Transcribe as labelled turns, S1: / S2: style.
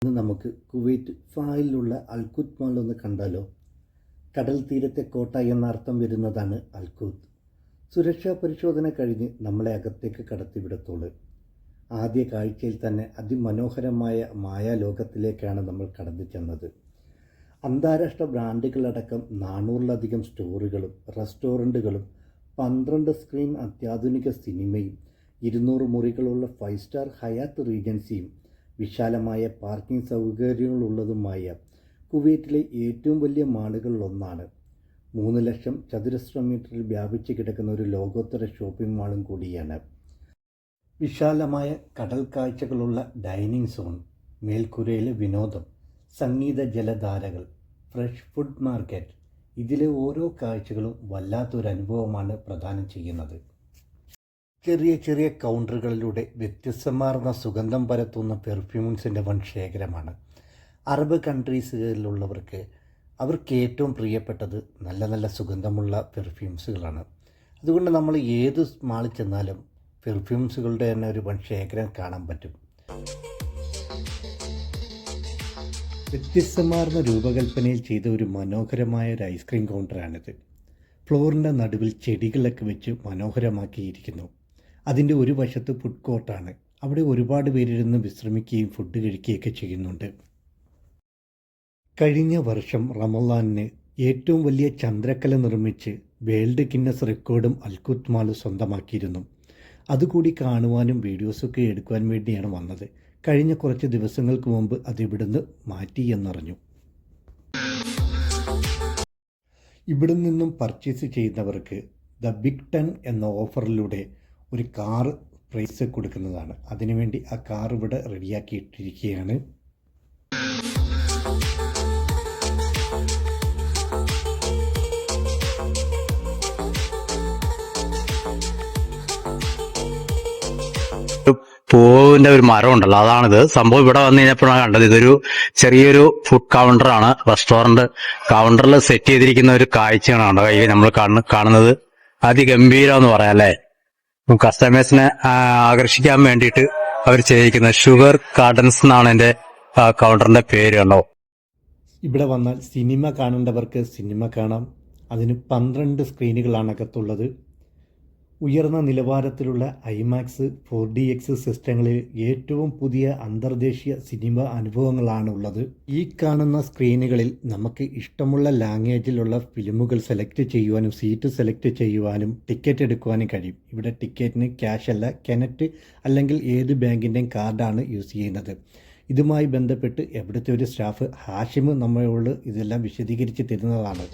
S1: ഇന്ന് നമുക്ക് Kuwait ഫായിലുള്ള അൽഖുത്ത് mall ഒന്ന് കണ്ടാലോ. കടൽ തീരത്തെ കോട്ട എന്ന അർത്ഥം വരുന്നതാണ് അൽഖുത്ത്. സുരക്ഷാ പരിശോധന കഴിഞ്ഞ് നമ്മളെ അകത്തേക്ക് കടത്തിവിടത്തുള്ളൂ. ആദ്യ കാഴ്ചയിൽ തന്നെ അതിമനോഹരമായ മായാലോകത്തിലേക്കാണ് നമ്മൾ കടന്നു ചെന്നത്. അന്താരാഷ്ട്ര ബ്രാൻഡുകളടക്കം 400-ലധികം സ്റ്റോറുകളും റെസ്റ്റോറൻറ്റുകളും 12 സ്ക്രീൻ അത്യാധുനിക സിനിമയും 200 മുറികളുള്ള 5 സ്റ്റാർ ഹയാത്ത് റീജൻസിയും വിശാലമായ പാർക്കിംഗ് സൗകര്യങ്ങളുള്ളതുമായ കുവൈറ്റിലെ ഏറ്റവും വലിയ മാളുകളിലൊന്നാണ്. 3 ലക്ഷം ചതുരശ്ര മീറ്ററിൽ വ്യാപിച്ചു കിടക്കുന്ന ഒരു ലോകോത്തര ഷോപ്പിംഗ് മാളും കൂടിയാണ്. വിശാലമായ കടൽ കാഴ്ചകളുള്ള ഡൈനിങ് സോൺ, മേൽക്കൂരയിലെ വിനോദം, സംഗീത ജലധാരകൾ, ഫ്രഷ് ഫുഡ് മാർക്കറ്റ്, ഇതിലെ ഓരോ കാഴ്ചകളും വല്ലാത്തൊരു അനുഭവമാണ് പ്രദാനം ചെയ്യുന്നത്. ചെറിയ ചെറിയ കൗണ്ടറുകളിലൂടെ വ്യത്യസ്തമാർന്ന സുഗന്ധം പരത്തുന്ന പെർഫ്യൂംസിൻ്റെ വൻ ശേഖരമാണ്. അറബ് കൺട്രീസുകളിലുള്ളവർക്ക് അവർക്ക് ഏറ്റവും പ്രിയപ്പെട്ടത് നല്ല നല്ല സുഗന്ധമുള്ള പെർഫ്യൂംസുകളാണ്. അതുകൊണ്ട് നമ്മൾ ഏത് മാളിൽ ചെന്നാലും പെർഫ്യൂംസുകളുടെ തന്നെ ഒരു വൻ ശേഖരം കാണാൻ പറ്റും. വ്യത്യസ്തമാർന്ന രൂപകൽപ്പനയിൽ ചെയ്ത ഒരു മനോഹരമായ ഒരു ഐസ്ക്രീം കൗണ്ടറാണിത്. ഫ്ലോറിൻ്റെ നടുവിൽ ചെടികളൊക്കെ വെച്ച് മനോഹരമാക്കിയിരിക്കുന്നു. അതിൻ്റെ ഒരു വശത്ത് ഫുഡ് കോർട്ടാണ്. അവിടെ ഒരുപാട് പേരിരുന്ന് വിശ്രമിക്കുകയും ഫുഡ് കഴിക്കുകയൊക്കെ ചെയ്യുന്നുണ്ട്. കഴിഞ്ഞ വർഷം റമളാനിന് ഏറ്റവും വലിയ ചന്ദ്രക്കല നിർമ്മിച്ച് വേൾഡ് ഗിന്നസ് റെക്കോർഡും അൽഖുത്ത് മാൾ സ്വന്തമാക്കിയിരുന്നു. അതുകൂടി കാണുവാനും വീഡിയോസൊക്കെ എടുക്കുവാൻ വേണ്ടിയാണ് വന്നത്. കഴിഞ്ഞ കുറച്ച് ദിവസങ്ങൾക്ക് മുമ്പ് അതിവിടുന്ന് മാറ്റി എന്നറിഞ്ഞു. ഇവിടെ നിന്നും പർച്ചേസ് ചെയ്യുന്നവർക്ക് ദ ബിഗ് 10 എന്ന ഓഫറിലൂടെ ഒരു കാർ പ്രൈസ് കൊടുക്കുന്നതാണ്. അതിനുവേണ്ടി ആ കാർ ഇവിടെ റെഡിയാക്കിയിട്ടിരിക്കുകയാണ്.
S2: പൂവിന്റെ ഒരു മരം ഉണ്ടല്ലോ, അതാണിത് സംഭവം. ഇവിടെ വന്നു കഴിഞ്ഞപ്പോഴാണ് കണ്ടത്. ഇതൊരു ചെറിയൊരു ഫുഡ് കൗണ്ടറാണ്, റെസ്റ്റോറന്റ് കൗണ്ടറിൽ സെറ്റ് ചെയ്തിരിക്കുന്ന ഒരു കാഴ്ചയാണ് കണ്ടോ കൈ നമ്മൾ കാണുന്നത്. അതിഗംഭീരം എന്ന് പറയാം അല്ലേ. കസ്റ്റമേഴ്സിനെ ആകർഷിക്കാൻ വേണ്ടിയിട്ട് അവർ ചെയ്തിരിക്കുന്ന ഷുഗർ ഗാർഡൻസ് എന്നാണ് എൻ്റെ കൗണ്ടറിന്റെ പേര് കണ്ടോ.
S1: ഇവിടെ വന്നാൽ സിനിമ കാണേണ്ടവർക്ക് സിനിമ കാണാം. അതിന് 12 സ്ക്രീനുകളാണ് അകത്തുള്ളത്. ഉയർന്ന നിലവാരത്തിലുള്ള ഐമാക്സ് 4DX സിസ്റ്റങ്ങളിൽ ഏറ്റവും പുതിയ അന്തർദേശീയ സിനിമ അനുഭവങ്ങളാണ് ഉള്ളത്. ഈ കാണുന്ന സ്ക്രീനുകളിൽ നമുക്ക് ഇഷ്ടമുള്ള ലാംഗ്വേജിലുള്ള ഫിലിമുകൾ സെലക്ട് ചെയ്യുവാനും സീറ്റ് സെലക്ട് ചെയ്യുവാനും ടിക്കറ്റ് എടുക്കുവാനും കഴിയും. ഇവിടെ ടിക്കറ്റിന് ക്യാഷ് അല്ല, കെനറ്റ് അല്ലെങ്കിൽ ഏത് ബാങ്കിൻ്റെയും കാർഡാണ് യൂസ് ചെയ്യുന്നത്. ഇതുമായി ബന്ധപ്പെട്ട് എവിടുത്തെ ഒരു സ്റ്റാഫ് ഹാഷിം നമ്മളോട് ഇതെല്ലാം വിശദീകരിച്ച് തരുന്നതാണ്.